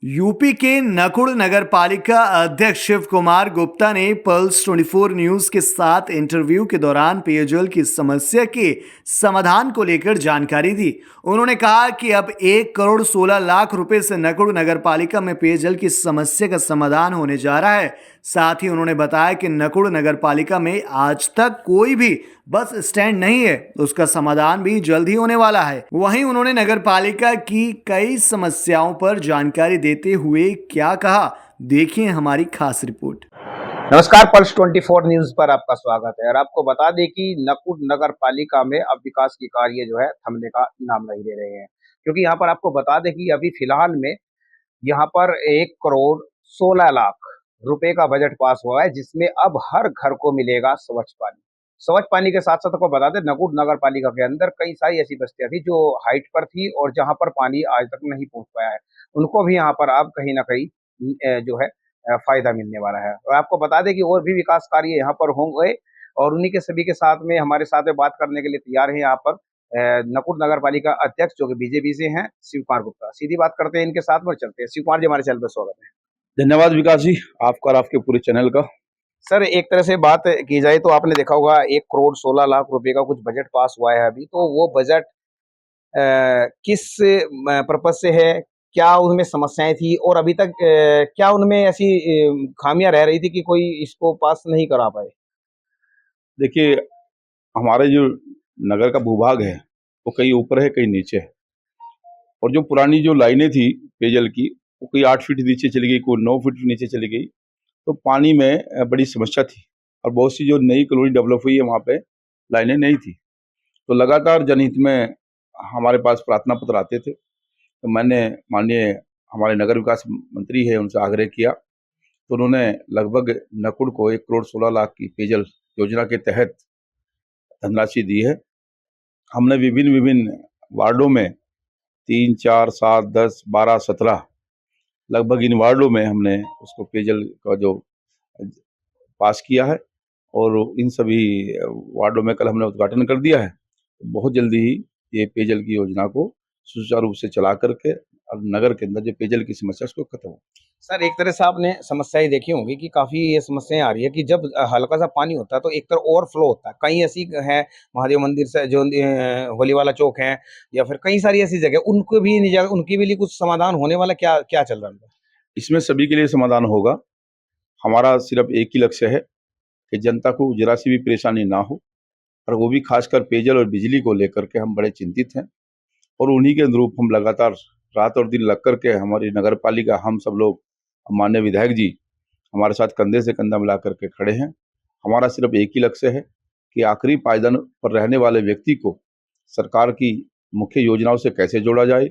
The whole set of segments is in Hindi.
यूपी के नकुड़ नगर पालिका अध्यक्ष शिव कुमार गुप्ता ने पल्स 24 न्यूज के साथ इंटरव्यू के दौरान पेयजल की समस्या के समाधान को लेकर जानकारी दी। उन्होंने कहा कि अब 1 करोड़ 16 लाख रुपए से नकुड़ नगर पालिका में पेयजल की समस्या का समाधान होने जा रहा है। साथ ही उन्होंने बताया कि नकुड़ नगर पालिका में आज तक कोई भी बस स्टैंड नहीं है, उसका समाधान भी जल्द ही होने वाला है। वहीं उन्होंने नगर पालिका की कई समस्याओं पर जानकारी देते हुए क्या कहा, देखिए हमारी खास रिपोर्ट। नमस्कार, पल्स 24 न्यूज पर आपका स्वागत है। और आपको बता दें कि नकुड़ नगर पालिका में अब विकास के कार्य जो है थमने का नाम नहीं ले रहे हैं, क्योंकि यहाँ पर आपको बता दें कि अभी फिलहाल में यहाँ पर 1 करोड़ 16 लाख रुपए का बजट पास हुआ है, जिसमें अब हर घर को मिलेगा स्वच्छ पानी। स्वच्छ पानी के साथ साथ आपको बता दें, नकुड़ नगर पालिका के अंदर कई सारी ऐसी बस्तियां थी जो हाइट पर थी और जहां पर पानी आज तक नहीं पहुंच पाया है, उनको भी यहाँ पर अब कहीं ना कहीं जो है फायदा मिलने वाला है। और आपको बता दें कि और भी विकास कार्य यहाँ पर होंगे, और उन्हीं के सभी के साथ में हमारे साथ में बात करने के लिए तैयार है यहाँ पर नकुड़ नगर पालिका अध्यक्ष जो कि बीजेपी से हैं, शिव कुमार गुप्ता। सीधी बात करते हैं इनके साथ में, चलते हैं। शिव कुमार जी, हमारे चैनल पर स्वागत है। धन्यवाद विकास जी, आपका और आपके पूरे चैनल का। सर, एक तरह से बात की जाए तो आपने देखा होगा 1 करोड़ 16 लाख रुपए का कुछ बजट पास हुआ है अभी, तो वो बजट किस पर्पज से है, क्या उनमें समस्याएं थी, और अभी तक क्या उनमें ऐसी खामियां रह रही थी कि कोई इसको पास नहीं करा पाए? देखिए, हमारे जो नगर का भूभाग है वो कहीं ऊपर है कहीं नीचे है, और जो पुरानी जो लाइनें थी पेयजल की वो कोई 8 फीट नीचे चली गई, कोई 9 फीट नीचे चली गई। तो पानी में बड़ी समस्या थी, और बहुत सी जो नई कॉलोनी डेवलप हुई है वहाँ पे लाइनें नहीं थी। तो लगातार जनहित में हमारे पास प्रार्थना पत्र आते थे, तो मैंने माननीय हमारे नगर विकास मंत्री है उनसे आग्रह किया, तो उन्होंने लगभग नकुड़ को 1 करोड़ 16 लाख की पेयजल योजना के तहत धनराशि दी है। हमने विभिन्न विभिन्न वार्डों में 3, 4, 7, 10, 12, 17 लगभग इन वार्डों में हमने उसको पेयजल का जो पास किया है, और इन सभी वार्डों में कल हमने उद्घाटन कर दिया है। बहुत जल्दी ही ये पेयजल की योजना को सुचारू रूप से चला करके अब नगर के अंदर जो पेयजल की समस्या उसको खत्म हो। सर, एक तरह से आपने समस्याएं देखी होंगी कि काफी ये समस्याएं आ रही है कि जब हल्का सा पानी होता है तो एक तरफ ओवरफ्लो होता है। कहीं ऐसी है, महादेव मंदिर से जो होली वाला चौक है, या फिर कई सारी ऐसी जगह, उनको भी उनके भी लिए कुछ समाधान होने वाला, क्या क्या चल रहा है? इसमें सभी के लिए समाधान होगा। हमारा सिर्फ एक ही लक्ष्य है कि जनता को जरा सी भी परेशानी ना हो, और वो भी खासकर पेयजल और बिजली को लेकर के हम बड़े चिंतित हैं। और उन्हीं के अनुरूप हम लगातार रात और दिन लग करके हमारी नगर पालिका, हम सब लोग, माननीय विधायक जी हमारे साथ कंधे से कंधा मिला करके खड़े हैं। हमारा सिर्फ एक ही लक्ष्य है कि आखिरी पायदान पर रहने वाले व्यक्ति को सरकार की मुख्य योजनाओं से कैसे जोड़ा जाए।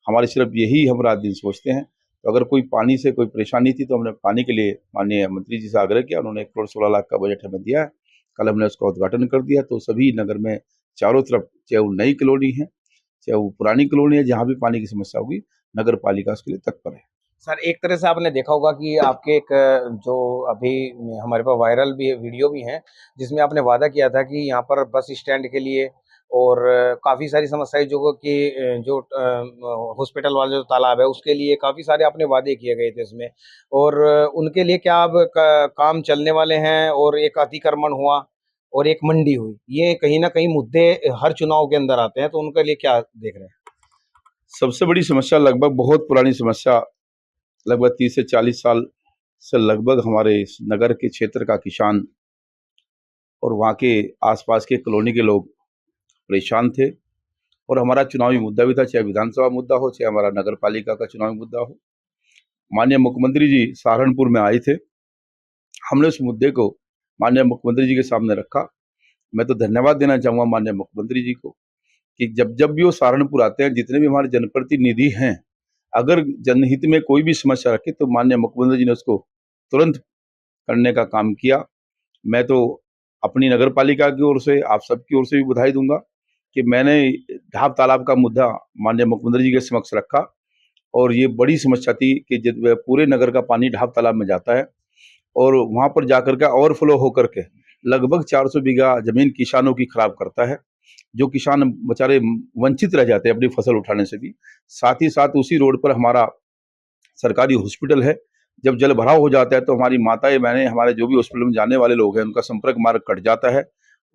हमारे सिर्फ यही हम रात दिन सोचते हैं। तो अगर कोई पानी से कोई परेशानी थी तो हमने पानी के लिए माननीय मंत्री जी से आग्रह किया, उन्होंने 1 करोड़ 16 लाख का बजट हमें दिया है। कल हमने उसका उद्घाटन कर दिया। तो सभी नगर में चारों तरफ, चाहे वो नई कॉलोनी है चाहे वो पुरानी कॉलोनी है, जहाँ भी पानी की समस्या होगी नगर पालिका उसके लिए तत्पर है। सर, एक तरह से आपने देखा होगा कि आपके एक जो अभी हमारे पास वायरल भी वीडियो भी है, जिसमें आपने वादा किया था कि यहाँ पर बस स्टैंड के लिए और काफ़ी सारी समस्याएं जो कि जो हॉस्पिटल वाला जो तालाब है उसके लिए काफ़ी सारे आपने वादे किए गए थे इसमें, और उनके लिए क्या अब काम चलने वाले हैं? और एक अतिक्रमण हुआ और एक मंडी हुई, ये कहीं ना कहीं मुद्दे हर चुनाव के अंदर आते हैं, तो उनके लिए क्या देख रहे हैं? सबसे बड़ी समस्या, लगभग बहुत पुरानी समस्या, लगभग 30 से 40 साल से लगभग हमारे इस नगर के क्षेत्र का किसान और वहाँ के आसपास के कॉलोनी के लोग परेशान थे। और हमारा चुनावी मुद्दा भी था, चाहे विधानसभा मुद्दा हो चाहे हमारा नगर पालिका का चुनावी मुद्दा हो। माननीय मुख्यमंत्री जी सहारनपुर में आए थे, हमने उस मुद्दे को माननीय मुख्यमंत्री जी के सामने रखा। मैं तो धन्यवाद देना चाहूँगा माननीय मुख्यमंत्री जी को कि जब जब भी वो सहारनपुर आते हैं, जितने भी हमारे जनप्रतिनिधि हैं, अगर जनहित में कोई भी समस्या रखी तो माननीय मुख्यमंत्री जी ने उसको तुरंत करने का काम किया। मैं तो अपनी नगर पालिका की ओर से, आप सबकी ओर से भी बधाई दूंगा कि मैंने ढाब तालाब का मुद्दा माननीय मुख्यमंत्री जी के समक्ष रखा, और ये बड़ी समस्या थी कि जब पूरे नगर का पानी ढाब तालाब में जाता है और वहाँ पर जाकर के ओवरफ्लो होकर के लगभग 400 बीघा जमीन किसानों की खराब करता है, जो किसान बेचारे वंचित रह जाते हैं अपनी फसल उठाने से भी। साथ ही साथ उसी रोड पर हमारा सरकारी हॉस्पिटल है। जब जल भराव हो जाता है तो हमारी माताएं बहनें, हमारे जो भी हॉस्पिटल में जाने वाले लोग हैं, उनका संपर्क मार्ग कट जाता है।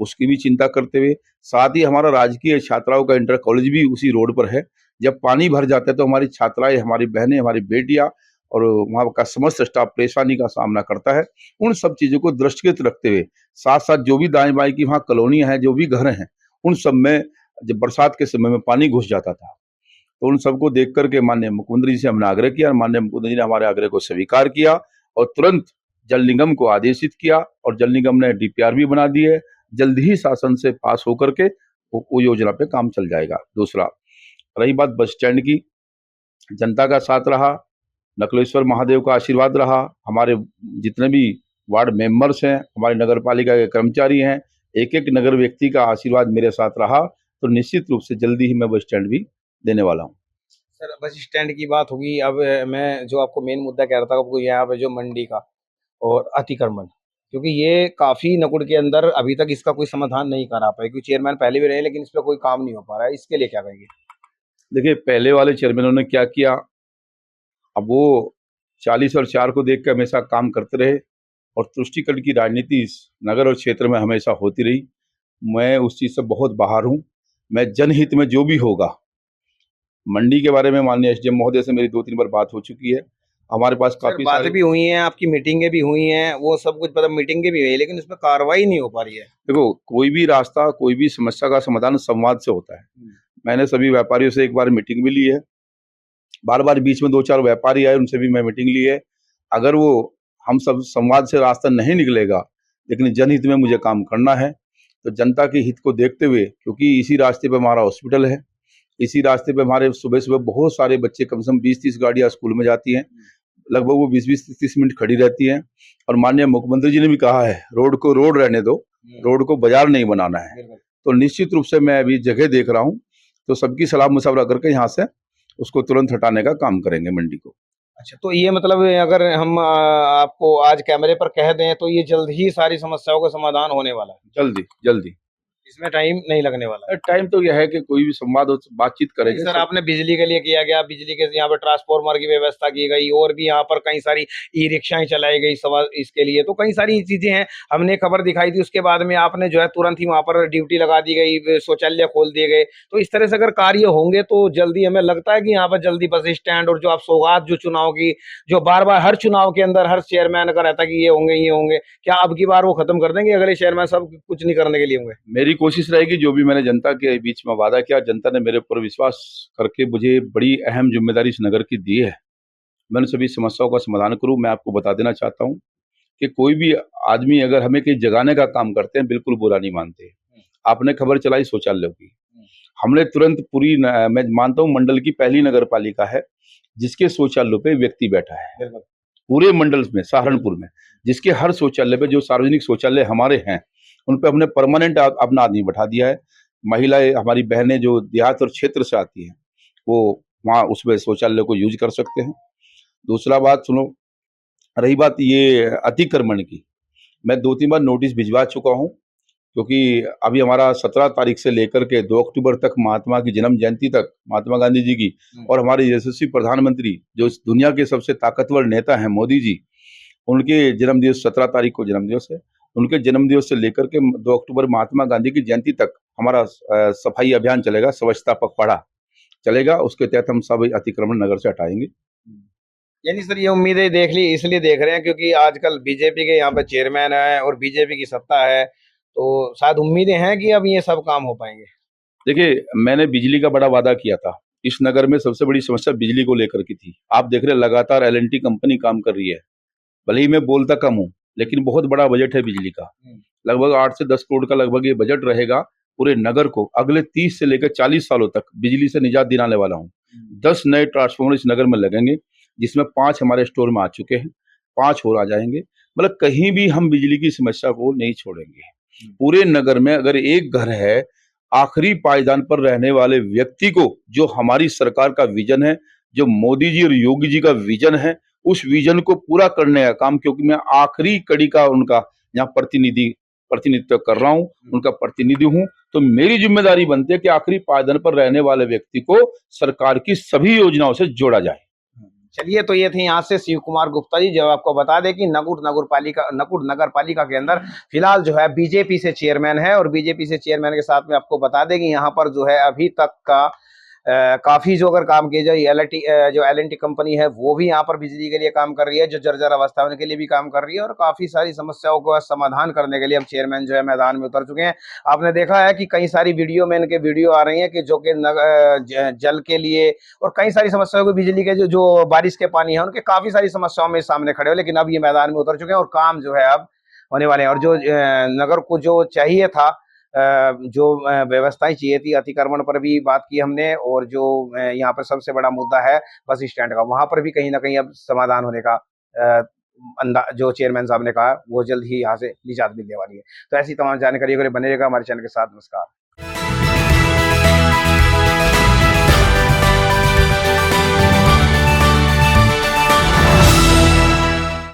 उसकी भी चिंता करते हुए, साथ ही हमारा राजकीय छात्राओं का इंटर कॉलेज भी उसी रोड पर है। जब पानी भर जाता है तो हमारी छात्राएं, हमारी बहनें, हमारी बेटियां और वहाँ का समस्त स्टाफ परेशानी का सामना करता है। उन सब चीजों को दृष्टिगत रखते हुए, साथ साथ जो भी दाएं बाएं की वहाँ कॉलोनियां हैं, जो भी घर हैं, उन सब में जब बरसात के समय में पानी घुस जाता था, तो उन सबको देख करके माननीय मुख्यमंत्री जी से हमने आग्रह किया और माननीय मुख्यमंत्री जी ने हमारे आग्रह को स्वीकार किया और तुरंत जल निगम को आदेशित किया और जल निगम ने डीपीआर भी बना दी है। जल्द ही शासन से पास होकर के वो योजना पे काम चल जाएगा। दूसरा, रही बात बस स्टैंड की, जनता का साथ रहा, नकलेश्वर महादेव का आशीर्वाद रहा, हमारे जितने भी वार्ड मेंबर्स हैं, हमारे नगर पालिका के कर्मचारी हैं, एक एक नगर व्यक्ति का आशीर्वाद मेरे साथ रहा, तो निश्चित रूप से जल्दी ही मैं बस स्टैंड भी देने वाला हूँ। सर, बस स्टैंड की बात होगी। अब मैं जो आपको मेन मुद्दा कह रहा था, आपको यहाँ पे जो मंडी का और अतिक्रमण, क्योंकि ये काफी नकुड़ के अंदर अभी तक इसका कोई समाधान नहीं करा पाए, क्योंकि चेयरमैन पहले भी रहे लेकिन इस पर कोई काम नहीं हो पा रहा है। इसके लिए क्या कहेंगे? देखिए, पहले वाले चेयरमैनों ने क्या किया, अब वो 40 और 4 को देख के हमेशा काम करते रहे और तुष्टिकरण की राजनीति इस नगर और क्षेत्र में हमेशा होती रही। मैं उस चीज से बहुत बाहर हूँ। मैं जनहित में जो भी होगा, मंडी के बारे में माननीय एसडीएम महोदय से मेरी 2-3 बार बात हो चुकी है। हमारे पास सर, काफी बातें सारी, भी हुई हैं, आपकी मीटिंगें भी हुई हैं, वो सब कुछ मतलब मीटिंगें भी हुई हैं, लेकिन उसमें कार्रवाई नहीं हो पा रही है। देखो, कोई भी रास्ता, कोई भी समस्या का समाधान संवाद से होता है। मैंने सभी व्यापारियों से एक बार मीटिंग भी ली है, बार बार बीच में 2-4 व्यापारी आए, उनसे भी मैं मीटिंग ली है। अगर वो हम सब संवाद से रास्ता नहीं निकलेगा, लेकिन जनहित में मुझे काम करना है, तो जनता के हित को देखते हुए, क्योंकि इसी रास्ते पे हमारा हॉस्पिटल है, इसी रास्ते पे हमारे सुबह सुबह बहुत सारे बच्चे, कम से कम 20-30 गाड़ियां स्कूल में जाती हैं, लगभग वो 20-20, 30 मिनट खड़ी रहती हैं। और माननीय मुख्यमंत्री जी ने भी कहा है, रोड को रोड रहने दो, रोड को बाजार नहीं बनाना है। तो निश्चित रूप से मैं अभी जगह देख रहा हूँ, तो सबकी सलाह मशवरा करके यहाँ से उसको तुरंत हटाने का काम करेंगे मंडी को। अच्छा, तो ये मतलब अगर हम आपको आज कैमरे पर कह दें तो ये जल्द ही सारी समस्याओं का समाधान होने वाला है, जल्दी जल्दी। इसमें टाइम नहीं लगने वाला है। टाइम तो यह है कि कोई भी संवाद हो, बातचीत करेंगे। सर, आपने बिजली के लिए किया गया, बिजली के यहाँ पर ट्रांसफार्मर की व्यवस्था की गई और भी यहाँ पर कई सारी ई रिक्शाएं चलाई गई सवाल इसके लिए, तो कई सारी चीजें हैं। हमने खबर दिखाई थी, उसके बाद में आपने जो है तुरंत ही वहां पर ड्यूटी लगा दी गई, शौचालय खोल दिए गए। तो इस तरह से अगर कार्य होंगे तो जल्दी, हमें लगता है कि यहाँ पर जल्दी बस स्टैंड और जो आप सौगात जो चुनाव की, जो बार बार हर चुनाव के अंदर हर चेयरमैन का रहता है कि ये होंगे, क्या अब की बार वो खत्म कर देंगे? अगले चेयरमैन सब कुछ नहीं करने के लिए होंगे? मेरी कोशिश रहेगी, जो भी मैंने जनता के बीच में वादा किया, जनता ने मेरे ऊपर विश्वास करके मुझे बड़ी अहम जिम्मेदारी इस नगर की दी है, मैं उन सभी समस्याओं का समाधान करूं। मैं आपको बता देना चाहता हूं कि कोई भी आदमी अगर हमें कहीं जगाने का काम करते हैं, बिल्कुल बुरा नहीं मानते। आपने खबर चलाई शौचालय की, हमने तुरंत पूरी मैं मानता हूं मंडल की पहली नगर पालिका है जिसके शौचालय पे व्यक्ति बैठा है, पूरे मंडल में, सहारनपुर में, जिसके हर शौचालय पे, जो सार्वजनिक शौचालय हमारे हैं, उन पे हमने परमानेंट अपना आदमी बैठा दिया है। महिलाएं, हमारी बहनें जो देहात और क्षेत्र से आती हैं, वो वहाँ उसमें शौचालय को यूज कर सकते हैं। दूसरा बात सुनो, रही बात ये अतिक्रमण की, मैं 2-3 बार नोटिस भिजवा चुका हूँ, क्योंकि अभी हमारा 17 तारीख से लेकर के 2 अक्टूबर तक, महात्मा की जन्म जयंती तक, महात्मा गांधी जी की, और हमारे यशस्वी प्रधानमंत्री जो इस दुनिया के सबसे ताकतवर नेता हैं, मोदी जी, उनके जन्मदिवस 17 तारीख को जन्मदिवस है। उनके जन्मदिवस से लेकर के 2 अक्टूबर महात्मा गांधी की जयंती तक हमारा सफाई अभियान चलेगा, स्वच्छता पखवाड़ा चलेगा। उसके तहत हम सब अतिक्रमण नगर से हटाएंगे। यानी सर, ये उम्मीदें देख ली, इसलिए देख रहे हैं क्योंकि आजकल बीजेपी के यहाँ पे चेयरमैन है और बीजेपी की सत्ता है, तो शायद उम्मीदें हैं कि अब ये सब काम हो पाएंगे। देखिए, मैंने बिजली का बड़ा वादा किया था। इस नगर में सबसे बड़ी समस्या बिजली को लेकर की थी। आप देख रहे हैं लगातार एल&टी कंपनी काम कर रही है। भले ही मैं बोलता कम हूँ, लेकिन बहुत बड़ा बजट है बिजली का, लगभग 8 से 10 करोड़ का लगभग ये बजट रहेगा। पूरे नगर को अगले 30 से लेकर 40 सालों तक बिजली से निजात दिलाने वाला हूँ। 10 नए ट्रांसफार्मर इस नगर में लगेंगे, जिसमें 5 हमारे स्टोर में आ चुके हैं, 5 और आ जाएंगे। मतलब कहीं भी हम बिजली की समस्या को नहीं छोड़ेंगे। पूरे नगर में अगर एक घर है, आखिरी पायदान पर रहने वाले व्यक्ति को, जो हमारी सरकार का विजन है, जो मोदी जी और योगी जी का विजन है, उस विजन को पूरा करने का काम, क्योंकि मैं आखिरी कड़ी का उनका यहाँ प्रतिनिधित्व कर रहा हूँ, उनका प्रतिनिधि हूँ, तो मेरी जिम्मेदारी बनती है कि आखिरी पायदान पर रहने वाले व्यक्ति को सरकार की सभी योजनाओं से जोड़ा जाए। चलिए, तो ये थे यहाँ से शिव कुमार गुप्ता जी, जो आपको बता दें कि नकुड़ नगर पालिका के अंदर फिलहाल जो है बीजेपी से चेयरमैन है, और बीजेपी से चेयरमैन के साथ में आपको बता दें कि यहाँ पर जो है अभी तक का काफी जो अगर काम किया जाए, जो एल&टी कंपनी है वो भी यहाँ पर बिजली के लिए काम कर रही है, जो जर्जर अवस्था है उनके लिए भी काम कर रही है, और काफी सारी समस्याओं का समाधान करने के लिए अब चेयरमैन जो है मैदान में उतर चुके हैं। आपने देखा है कि कई सारी वीडियो में इनके वीडियो आ रही है कि जो कि जल के लिए और कई सारी समस्याओं को, बिजली के जो बारिश के पानी है उनके काफी सारी समस्याओं में सामने खड़े हो, लेकिन अब ये मैदान में उतर चुके हैं और काम जो है अब होने वाले हैं। और जो नगर को जो चाहिए था, जो व्यवस्थाएं चाहिए थी, अतिक्रमण पर भी बात की हमने, और जो यहाँ पर सबसे बड़ा मुद्दा है बस स्टैंड का, वहां पर भी कहीं ना कहीं अब समाधान होने का जो चेयरमैन साहब ने कहा, वो जल्द ही यहाँ से निजात मिलने वाली है। तो ऐसी तमाम जानकारी के लिए बने रहेगा हमारे चैनल के साथ। नमस्कार।